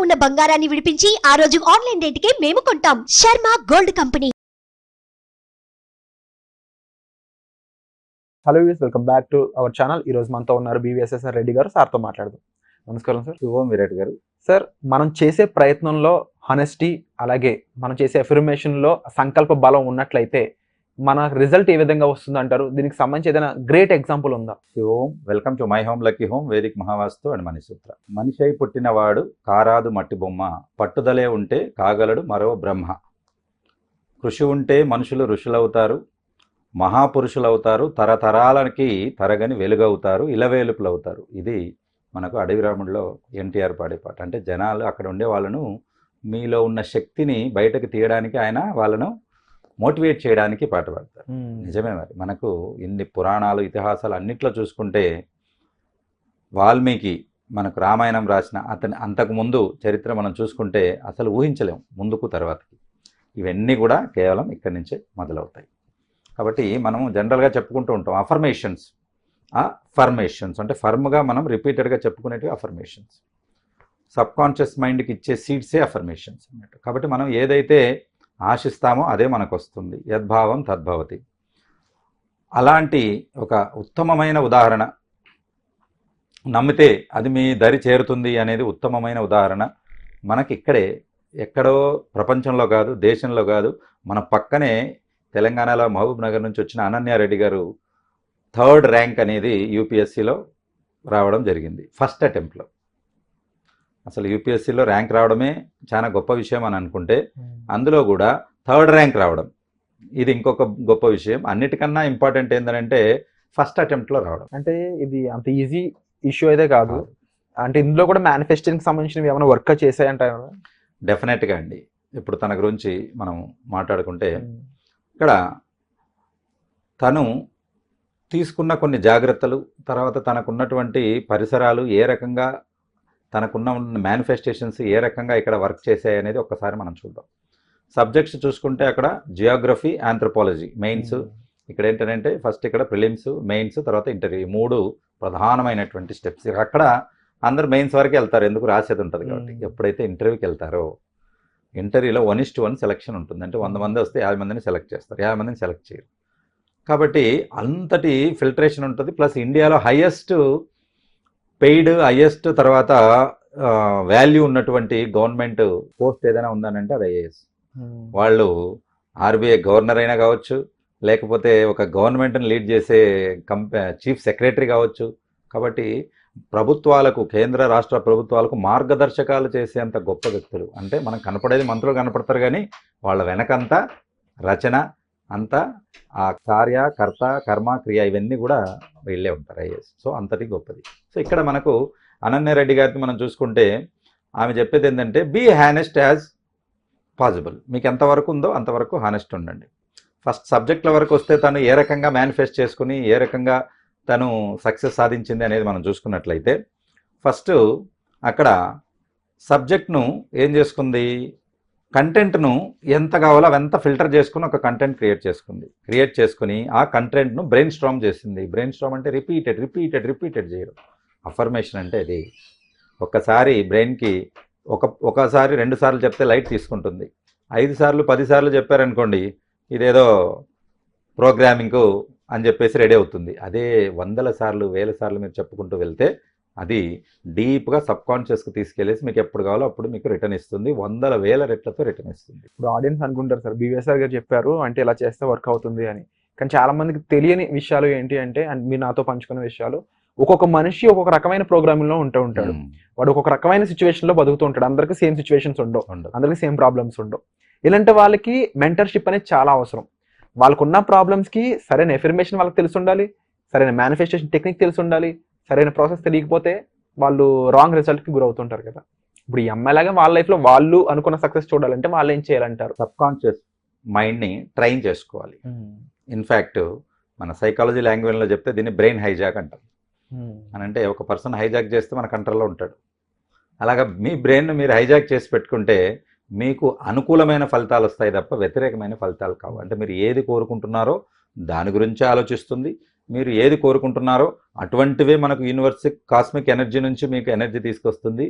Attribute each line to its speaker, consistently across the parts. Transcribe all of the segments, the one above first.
Speaker 1: ఉన్న బంగారాన్ని విడిపించి ఆ రోజు ఆన్లైన్ రేటుకే మేము కొంటాం. Sharma gold company.
Speaker 2: Hello views, welcome back to our channel. ఈ రోజు మనతో ఉన్నారు BVSSR రెడ్డి గారు. సార్తో మాట్లాడదాం. నమస్కారం సార్.
Speaker 3: శుభం విరాట్ గారు.
Speaker 2: సార్, మనం చేసే ప్రయత్నంలో హానెస్టీ, అలాగే మనం చేసే అఫర్మేషన్లో సంకల్ప బలం ఉన్నట్లయితే మన రిజల్ట్ ఏ విధంగా వస్తుంది అంటారు? దీనికి సంబంధించి ఏదైనా గ్రేట్ ఎగ్జాంపుల్ ఉందా?
Speaker 3: శుభం. Welcome to my home lucky home, Vedic Mahavastu and Manisutra. మనిషి అయి పుట్టినవాడు కారాదు మట్టి బొమ్మ, పట్టుదలే ఉంటే కాగలడు మరో బ్రహ్మ. కృషి ఉంటే మనుషులు ఋషులవుతారు, మహాపురుషులవుతారు, తరతరాలకి తరగని వెలుగవుతారు, ఇలవేలుపులవుతారు. ఇది మనకు అడవి రాముడిలో ఎన్టీఆర్ పాడే పాట. అంటే జనాలు అక్కడ ఉండే వాళ్ళను, మీలో ఉన్న శక్తిని బయటకు తీయడానికి ఆయన వాళ్ళను మోటివేట్ చేయడానికి పాట పాడతారు. నిజమే. మరి మనకు ఇన్ని పురాణాలు, ఇతిహాసాలు అన్నిట్లో చూసుకుంటే వాల్మీకి మనకు రామాయణం రాసిన అంతకుముందు చరిత్ర మనం చూసుకుంటే అసలు ఊహించలేము ముందుకు తర్వాతకి. ఇవన్నీ కూడా కేవలం ఇక్కడి నుంచే మొదలవుతాయి. కాబట్టి మనం జనరల్గా చెప్పుకుంటూ ఉంటాం అఫర్మేషన్స్. ఫర్మేషన్స్ అంటే ఫర్మ్గా మనం రిపీటెడ్గా చెప్పుకునేటివి అఫర్మేషన్స్. సబ్కాన్షియస్ మైండ్కి ఇచ్చే సీడ్సే అఫర్మేషన్స్ అన్నట్టు. కాబట్టి మనం ఏదైతే ఆశిస్తామో అదే మనకు వస్తుంది. యద్భావం తద్భవతి. అలాంటి ఒక ఉత్తమమైన ఉదాహరణ, నమ్మితే అది మీ దరి చేరుతుంది అనేది ఉత్తమమైన ఉదాహరణ మనకి ఇక్కడే, ఎక్కడో ప్రపంచంలో కాదు, దేశంలో కాదు, మన పక్కనే తెలంగాణలో మహబూబ్ నగర్ నుంచి వచ్చిన అనన్యారెడ్డి గారు 3rd ర్యాంక్ అనేది యూపీఎస్సీలో రావడం జరిగింది. ఫస్ట్ అటెంప్ట్లో. అసలు యూపీఎస్సీలో ర్యాంక్ రావడమే చాలా గొప్ప విషయం అని అనుకుంటే, అందులో కూడా 3rd ర్యాంక్ రావడం ఇది ఇంకొక గొప్ప విషయం. అన్నిటికన్నా ఇంపార్టెంట్ ఏంటంటే ఫస్ట్ అటెంప్ట్లో రావడం.
Speaker 2: అంటే ఇది అంత ఈజీ ఇష్యూ అయితే కాదు. అంటే ఇందులో కూడా మేనిఫెస్టేషన్కి సంబంధించినవి ఏమైనా వర్క్ చేసాయంటారు?
Speaker 3: డెఫినెట్గా అండి. ఇప్పుడు తన గురించి మనం మాట్లాడుకుంటే, ఇక్కడ తను తీసుకున్న కొన్ని జాగ్రత్తలు, తర్వాత తనకున్నటువంటి పరిసరాలు ఏ రకంగా, తనకున్న మేనిఫెస్టేషన్స్ ఏ రకంగా ఇక్కడ వర్క్ చేశాయి అనేది ఒక్కసారి మనం చూద్దాం. సబ్జెక్ట్స్ చూసుకుంటే అక్కడ జియోగ్రఫీ, ఆంథ్రోపాలజీ మెయిన్స్. ఇక్కడ ఏంటంటే ఫస్ట్ ఇక్కడ ప్రిలిమ్స్, మెయిన్స్, తర్వాత ఇంటర్వ్యూ. 3 ప్రధానమైనటువంటి స్టెప్స్. అక్కడ అందరు మెయిన్స్ వరకు వెళ్తారు, ఎందుకు రాసేది ఉంటుంది కాబట్టి. ఎప్పుడైతే ఇంటర్వ్యూకి వెళ్తారో, ఇంటర్వ్యూలో 1:1 సెలక్షన్ ఉంటుంది. అంటే 100 మంది వస్తే 50 మందిని సెలెక్ట్ చేస్తారు, 50 మందిని సెలెక్ట్ చేయరు. కాబట్టి అంతటి ఫిల్టరేషన్ ఉంటుంది. ప్లస్ ఇండియాలో హైయెస్ట్ పెయిడ్, హైయెస్ట్ తర్వాత వాల్యూ ఉన్నటువంటి గవర్నమెంట్ పోస్ట్ ఏదైనా ఉందనంటే అది IAS. వాళ్ళు RBI గవర్నర్ అయినా కావచ్చు, లేకపోతే ఒక గవర్నమెంట్ని లీడ్ చేసే చీఫ్ సెక్రటరీ కావచ్చు. కాబట్టి ప్రభుత్వాలకు, కేంద్ర రాష్ట్ర ప్రభుత్వాలకు మార్గదర్శకాలు చేసేంత గొప్ప వ్యక్తులు. అంటే మనం కనపడేది మంత్రులు కనపడతారు, కానీ వాళ్ళ వెనకంతా రచన అంతా, ఆ కార్య, కర్త, కర్మ, క్రియ ఇవన్నీ కూడా వీళ్ళే ఉంటారు IAS. సో అంతటి గొప్పది. సో ఇక్కడ మనకు అనన్యారెడ్డి గారిని మనం చూసుకుంటే ఆమె చెప్పేది ఏంటంటే, బీ హానెస్ట్ యాజ్ పాసిబుల్. మీకు ఎంతవరకు ఉందో అంతవరకు హానెస్ట్ ఉండండి. ఫస్ట్ సబ్జెక్టుల వరకు వస్తే తను ఏ రకంగా మేనిఫెస్ట్ చేసుకుని ఏ రకంగా తను సక్సెస్ సాధించింది అనేది మనం చూసుకున్నట్లయితే, ఫస్ట్ అక్కడ సబ్జెక్ట్ను ఏం చేసుకుంది, కంటెంట్ను ఎంత కావాలో అవంతా ఫిల్టర్ చేసుకుని ఒక కంటెంట్ క్రియేట్ చేసుకుని ఆ కంటెంట్ను బ్రెయిన్ స్ట్రామ్ చేసింది. బ్రెయిన్ స్ట్రామ్ అంటే రిపీటెడ్ చేయడం. అఫర్మేషన్ అంటే అది. ఒక్కసారి బ్రెయిన్కి ఒకసారి 2 సార్లు చెప్తే లైట్ తీసుకుంటుంది. 5 సార్లు 10 సార్లు చెప్పారనుకోండి, ఇదేదో ప్రోగ్రామింగ్కు అని చెప్పేసి రెడీ అవుతుంది. అదే 100 సార్లు 1000 సార్లు మీరు చెప్పుకుంటూ వెళ్తే అది డీప్గా సబ్కాన్షియస్కి తీసుకెళ్ళేసి మీకు ఎప్పుడు కావాలో అప్పుడు మీకు రిటర్న్ ఇస్తుంది. 100,000 రెట్లతో రిటర్న్ ఇస్తుంది.
Speaker 2: ఇప్పుడు ఆడియన్స్ అనుకుంటారు సార్, BVSR గారు చెప్పారు అంటే ఇలా చేస్తే వర్క్ అవుతుంది అని. కానీ చాలా మందికి తెలియని విషయాలు ఏంటి అంటే, మీరు నాతో పంచుకునే విషయాలు, ఒక్కొక్క మనిషి ఒక్కొక్క రకమైన ప్రోగ్రామింగ్లో ఉంటాడు. వాడు ఒక్కొక్క రకమైన సిచ్యువేషన్లో బతుకుతూ ఉంటాడు. అందరికీ సేమ్ సిచ్యువేషన్స్ ఉండవు, అందరికీ సేమ్ ప్రాబ్లమ్స్ ఉండవు. ఇలాంటి వాళ్ళకి మెంటర్షిప్ అనేది చాలా అవసరం. వాళ్ళకున్న ప్రాబ్లమ్స్కి సరైన ఎఫర్మేషన్ వాళ్ళకి తెలిసి ఉండాలి, సరైన మేనిఫెస్టేషన్ టెక్నిక్ తెలిసి ఉండాలి. సరైన ప్రాసెస్ తెలియకపోతే వాళ్ళు రాంగ్ రిజల్ట్కి గురవుతుంటారు కదా. ఇప్పుడు ఈ అమ్మాయిలాగా వాళ్ళ లైఫ్లో వాళ్ళు అనుకున్న సక్సెస్ చూడాలంటే వాళ్ళు ఏం చేయాలంటారు?
Speaker 3: సబ్కాన్షియస్ మైండ్ని ట్రైన్ చేసుకోవాలి. ఇన్ఫ్యాక్ట్ మన సైకాలజీ లాంగ్వేజ్లో చెప్తే దీన్ని బ్రెయిన్ హైజాక్ అంటాం. అని అంటే ఒక పర్సన్ హైజాక్ చేస్తే మన కంట్రోల్లో ఉంటాడు. అలాగా మీ బ్రెయిన్ మీరు హైజాక్ చేసి పెట్టుకుంటే మీకు అనుకూలమైన ఫలితాలు వస్తాయి తప్ప వ్యతిరేకమైన ఫలితాలు కావు. అంటే మీరు ఏది కోరుకుంటున్నారో దాని గురించి ఆలోచిస్తుంది. మీరు ఏది కోరుకుంటున్నారో అటువంటివే మనకు యూనివర్స్ కాస్మిక్ ఎనర్జీ నుంచి మీకు ఎనర్జీ తీసుకొస్తుంది.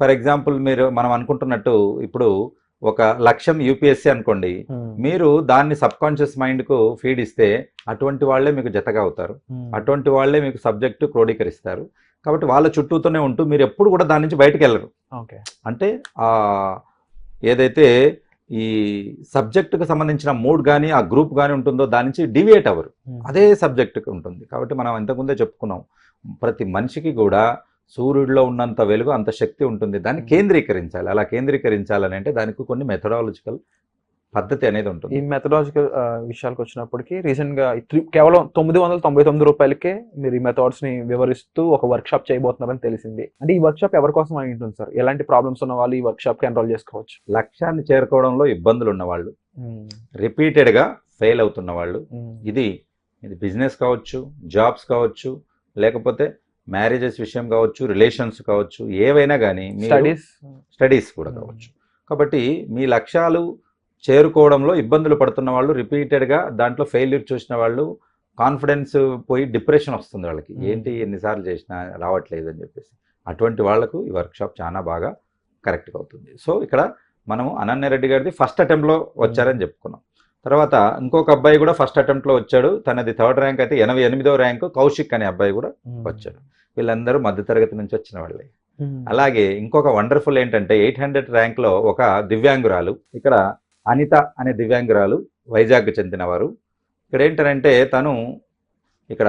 Speaker 3: ఫర్ ఎగ్జాంపుల్ మనం అనుకుంటున్నట్టు ఇప్పుడు ఒక లక్ష్యం యూపీఎస్సీ అనుకోండి, మీరు దాన్ని సబ్ కాన్షియస్ మైండ్కు ఫీడ్ ఇస్తే అటువంటి వాళ్ళే మీకు జతగా అవుతారు, అటువంటి వాళ్ళే మీకు సబ్జెక్టు క్రోడీకరిస్తారు. కాబట్టి వాళ్ళ చుట్టూతోనే ఉంటూ మీరు ఎప్పుడు కూడా దాని నుంచి బయటకు వెళ్ళరు. అంటే ఏదైతే ఈ సబ్జెక్టుకు సంబంధించిన మూడ్ కానీ ఆ గ్రూప్ కానీ ఉంటుందో దాని నుంచి డివియేట్ అవ్వరు, అదే సబ్జెక్టుకి ఉంటుంది. కాబట్టి మనం ఇంతకుముందే చెప్పుకున్నాం, ప్రతి మనిషికి కూడా సూర్యుడిలో ఉన్నంత వెలుగు అంత శక్తి ఉంటుంది, దాన్ని కేంద్రీకరించాలి. అలా కేంద్రీకరించాలని అంటే దానికి కొన్ని మెథడాలజికల్ పద్ధతి అనేది ఉంటుంది.
Speaker 2: ఈ మెథడాలజికల్ విషయాలకు వచ్చినప్పటికీ రీసెంట్గా కేవలం 999 రూపాయలకే మీరు ఈ మెథడ్స్ ని వివరిస్తూ ఒక వర్క్ షాప్ చేయబోతున్నారని తెలిసింది. అంటే ఈ వర్క్ షాప్ ఎవరి కోసం అయి ఉంటుంది సార్? ఎలాంటి ప్రాబ్లమ్స్ ఉన్న వాళ్ళు ఈ వర్క్ షాప్ కి ఎన్రోల్ చేసుకోవచ్చు?
Speaker 3: లక్ష్యాన్ని చేరుకోవడంలో ఇబ్బందులు ఉన్నవాళ్ళు, రిపీటెడ్గా ఫెయిల్ అవుతున్న వాళ్ళు, ఇది బిజినెస్ కావచ్చు, జాబ్స్ కావచ్చు, లేకపోతే మ్యారేజెస్ విషయం కావచ్చు, రిలేషన్స్ కావచ్చు, ఏవైనా కానీ స్టడీస్ కూడా కావచ్చు. కాబట్టి మీ లక్ష్యాలు చేరుకోవడంలో ఇబ్బందులు పడుతున్న వాళ్ళు, రిపీటెడ్గా దాంట్లో ఫెయిల్యూర్ చూసిన వాళ్ళు, కాన్ఫిడెన్స్ పోయి డిప్రెషన్ వస్తుంది వాళ్ళకి, ఏంటి ఎన్నిసార్లు చేసినా రావట్లేదు అని చెప్పేసి, అటువంటి వాళ్లకు ఈ వర్క్షాప్ చాలా బాగా కరెక్ట్గా అవుతుంది. సో ఇక్కడ మనము అనన్య రెడ్డి గారిది ఫస్ట్ అటెంప్ట్లో వచ్చారని చెప్పుకున్నాం. తర్వాత ఇంకొక అబ్బాయి కూడా ఫస్ట్ అటెంప్ట్లో వచ్చాడు, తనది 3rd ర్యాంక్ అయితే 88వ ర్యాంకు కౌశిక్ అనే అబ్బాయి కూడా వచ్చాడు. వీళ్ళందరూ మధ్యతరగతి నుంచి వచ్చిన వాళ్ళే. అలాగే ఇంకొక వండర్ఫుల్ ఏంటంటే 800 ర్యాంక్లో ఒక దివ్యాంగురాలు, ఇక్కడ అనిత అనే దివ్యాంగురాలు, వైజాగ్కి చెందినవారు. ఇక్కడ ఏంటంటే తను ఇక్కడ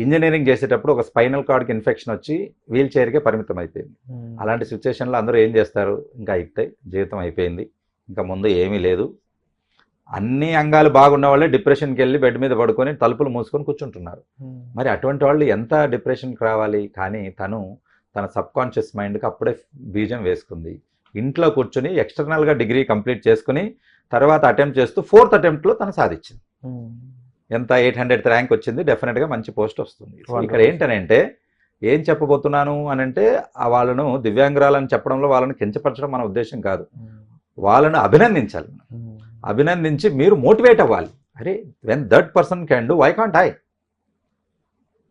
Speaker 3: ఇంజనీరింగ్ చేసేటప్పుడు ఒక స్పైనల్ కార్డ్కి ఇన్ఫెక్షన్ వచ్చి వీల్ చైర్కే పరిమితం అయిపోయింది. అలాంటి సిచ్యువేషన్లో అందరూ ఏం చేస్తారు, ఇంకా అయిపోతాయి, జీవితం అయిపోయింది, ఇంకా ముందు ఏమీ లేదు, అన్ని అంగాలు బాగున్న వాళ్ళే డిప్రెషన్కి వెళ్ళి బెడ్ మీద పడుకొని తలుపులు మూసుకొని కూర్చుంటున్నారు. మరి అటువంటి వాళ్ళు ఎంత డిప్రెషన్కి రావాలి? కానీ తన సబ్ కాన్షియస్ మైండ్కి అప్పుడే బీజం వేసుకుంది. ఇంట్లో కూర్చొని ఎక్స్టర్నల్గా డిగ్రీ కంప్లీట్ చేసుకుని తర్వాత అటెంప్ట్ చేస్తూ 4th అటెంప్ట్లో తను సాధించింది. ఎంత 800th ర్యాంక్ వచ్చింది, డెఫినెట్గా మంచి పోస్ట్ వస్తుంది. ఇక్కడ ఏంటనంటే ఏం చెప్పబోతున్నాను అనంటే వాళ్ళను దివ్యాంగురాలని చెప్పడంలో వాళ్ళని కించపరచడం మన ఉద్దేశం కాదు, వాళ్ళను అభినందించాలి. అభినందించి మీరు మోటివేట్ అవ్వాలి. అరే when that person can do, why can't I,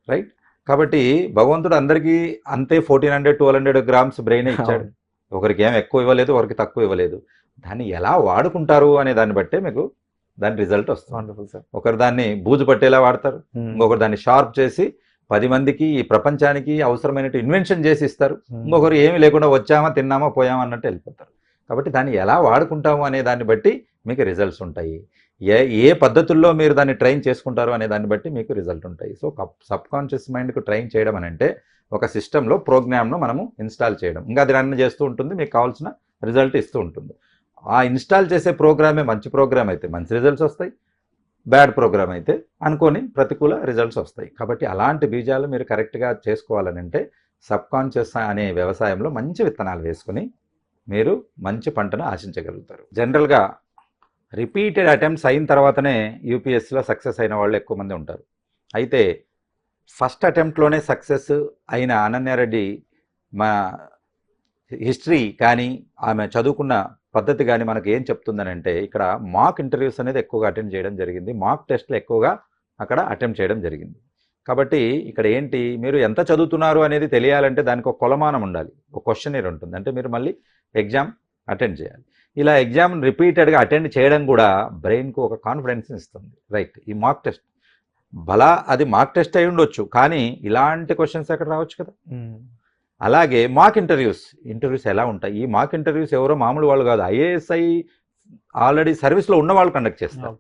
Speaker 3: right? కాబట్టి భగవంతుడు అందరికీ అంతే 1400-1200 గ్రామ్స్ బ్రెయిన్ ఇచ్చాడు. ఒకరికి ఏం ఎక్కువ ఇవ్వలేదు, ఒకరికి తక్కువ ఇవ్వలేదు. దాన్ని ఎలా వాడుకుంటారు అనే దాన్ని బట్టే మీకు దాని రిజల్ట్ వస్తుంది. ఒకరు దాన్ని బూజు పట్టేలా వాడతారు, ఇంకొకరు దాన్ని షార్ప్ చేసి 10 మందికి ఈ ప్రపంచానికి అవసరమైనట్టు ఇన్వెన్షన్ చేసి ఇస్తారు, ఇంకొకరు ఏమీ లేకుండా వచ్చామా తిన్నామా పోయామా అన్నట్టు వెళ్ళిపోతారు. కాబట్టి దాన్ని ఎలా వాడుకుంటాము అనే దాన్ని బట్టి మీకు రిజల్ట్స్ ఉంటాయి. ఏ పద్ధతుల్లో మీరు దాన్ని ట్రైన్ చేసుకుంటారు అనే దాన్ని బట్టి మీకు రిజల్ట్ ఉంటాయి. సో సబ్ కాన్షియస్ మైండ్కు ట్రైన్ చేయడం అని అంటే ఒక సిస్టంలో ప్రోగ్రామ్ను మనము ఇన్స్టాల్ చేయడం, ఇంకా అది రన్ చేస్తూ ఉంటుంది, మీకు కావాల్సిన రిజల్ట్ ఇస్తూ ఉంటుంది. ఆ ఇన్స్టాల్ చేసే ప్రోగ్రామే మంచి ప్రోగ్రామ్ అయితే మంచి రిజల్ట్స్ వస్తాయి, బ్యాడ్ ప్రోగ్రామ్ అయితే అనుకోని ప్రతికూల రిజల్ట్స్ వస్తాయి. కాబట్టి అలాంటి బీజాలు మీరు కరెక్ట్గా చేసుకోవాలని అంటే సబ్ కాన్షియస్ అనే వ్యవసాయంలో మంచి విత్తనాలు వేసుకుని మీరు మంచి పంటను ఆశించగలుగుతారు. జనరల్గా రిపీటెడ్ అటెంప్ట్స్ అయిన తర్వాతనే యూపీఎస్సీలో సక్సెస్ అయిన వాళ్ళు ఎక్కువ మంది ఉంటారు. అయితే ఫస్ట్ అటెంప్ట్లోనే సక్సెస్ అయిన అనన్య రెడ్డి మా హిస్టరీ కానీ ఆమె చదువుకున్న పద్ధతి కానీ మనకు ఏం చెప్తుందని అంటే, ఇక్కడ మాక్ ఇంటర్వ్యూస్ అనేది ఎక్కువగా అటెండ్ చేయడం జరిగింది, మాక్ టెస్ట్లు ఎక్కువగా అక్కడ అటెంప్ట్ చేయడం జరిగింది. కాబట్టి ఇక్కడ ఏంటి, మీరు ఎంత చదువుతున్నారు అనేది తెలియాలంటే దానికి ఒక కొలమానం ఉండాలి, ఒక క్వశ్చనర్ ఉంటుంది, అంటే మీరు మళ్ళీ ఎగ్జామ్ అటెండ్ చేయాలి. ఇలా ఎగ్జామ్ రిపీటెడ్గా అటెండ్ చేయడం కూడా బ్రెయిన్కు ఒక కాన్ఫిడెన్స్ ఇస్తుంది, రైట్? ఈ మాక్ టెస్ట్ అది మాక్ టెస్ట్ అయి ఉండొచ్చు, కానీ ఇలాంటి క్వశ్చన్స్ అక్కడ రావచ్చు కదా. అలాగే మాక్ ఇంటర్వ్యూస్ ఎలా ఉంటాయి? ఈ మాక్ ఇంటర్వ్యూస్ ఎవరో మామూలు వాళ్ళు కాదు, ఐఏఎస్ఐ ఆల్రెడీ సర్వీస్లో ఉన్న వాళ్ళు కండక్ట్ చేస్తారు.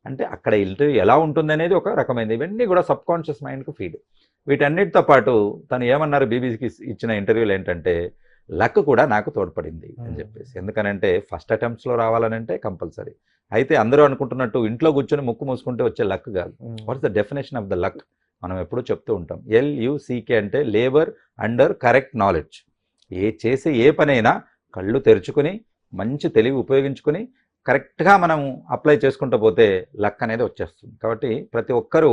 Speaker 3: అంటే అక్కడ ఇంటర్వ్యూ ఎలా ఉంటుంది అనేది ఒక రకమైనది. ఇవన్నీ కూడా సబ్ కాన్షియస్ మైండ్కు ఫీడ్. వీటన్నిటితో పాటు తను ఏమన్నారు బీబీసీకి ఇచ్చిన ఇంటర్వ్యూలు ఏంటంటే, లక్ కూడా నాకు తోడ్పడింది అని చెప్పేసి. ఎందుకనంటే ఫస్ట్ అటెంప్ట్స్లో రావాలనంటే కంపల్సరీ. అయితే అందరూ అనుకుంటున్నట్టు ఇంట్లో కూర్చొని ముక్కు మూసుకుంటే వచ్చే లక్ కాదు. What's the definition of the luck? మనం ఎప్పుడూ చెప్తూ ఉంటాం, LUCK అంటే లేబర్ అండర్ కరెక్ట్ నాలెడ్జ్. చేసే ఏ పనైనా కళ్ళు తెరుచుకుని మంచి తెలివి ఉపయోగించుకుని కరెక్ట్గా మనం అప్లై చేసుకుంటూ పోతే లక్ అనేది వచ్చేస్తుంది. కాబట్టి ప్రతి ఒక్కరూ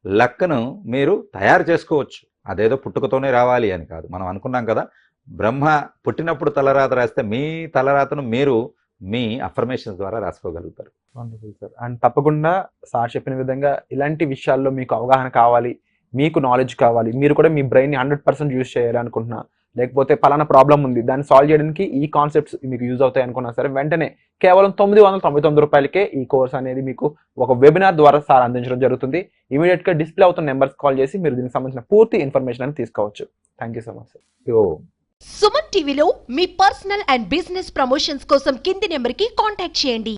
Speaker 3: లక్ను మీరు తయారు చేసుకోవచ్చు, అదేదో పుట్టుకతోనే రావాలి అని కాదు. మనం అనుకున్నాం కదా, బ్రహ్మ పుట్టినప్పుడు తలరాత రాస్తే మీ తలరాతను మీరు మీ అఫర్మేషన్స్ ద్వారా రాసుకోగలుగుతారు.
Speaker 2: Wonderful sir. అండ్ తప్పకుండా సార్ చెప్పిన విధంగా ఇలాంటి విషయాల్లో మీకు అవగాహన కావాలి, మీకు నాలెడ్జ్ కావాలి, మీరు కూడా మీ బ్రెయిన్ని 100% యూజ్ చేయాలి అనుకుంటున్నా లేకపోతే పలానా ప్రాబ్లం ఉంది దాన్ని సాల్వ్ చేయడానికి ఈ కాన్సెప్ట్స్ మీకు యూజ్ అవుతాయి అనుకున్నా సరే వెంటనే కేవలం 999 రూపాయలకే ఈ కోర్స్ అనేది మీకు ఒక వెబినార్ ద్వారా సార్ అందించడం జరుగుతుంది. ఇమీడియట్ గా డిస్ప్లే అవుతున్న నెంబర్స్ కాల్ చేసి మీరు దీనికి సంబంధించిన పూర్తి ఇన్ఫర్మేషన్ అని తీసుకోవచ్చు. Thank you so much sir.
Speaker 1: Suman టీవీలో మీ పర్సనల్ అండ్ బిజినెస్ ప్రమోషన్స్ కోసం కింది నెంబర్ కి కాంటాక్ట్ చేయండి.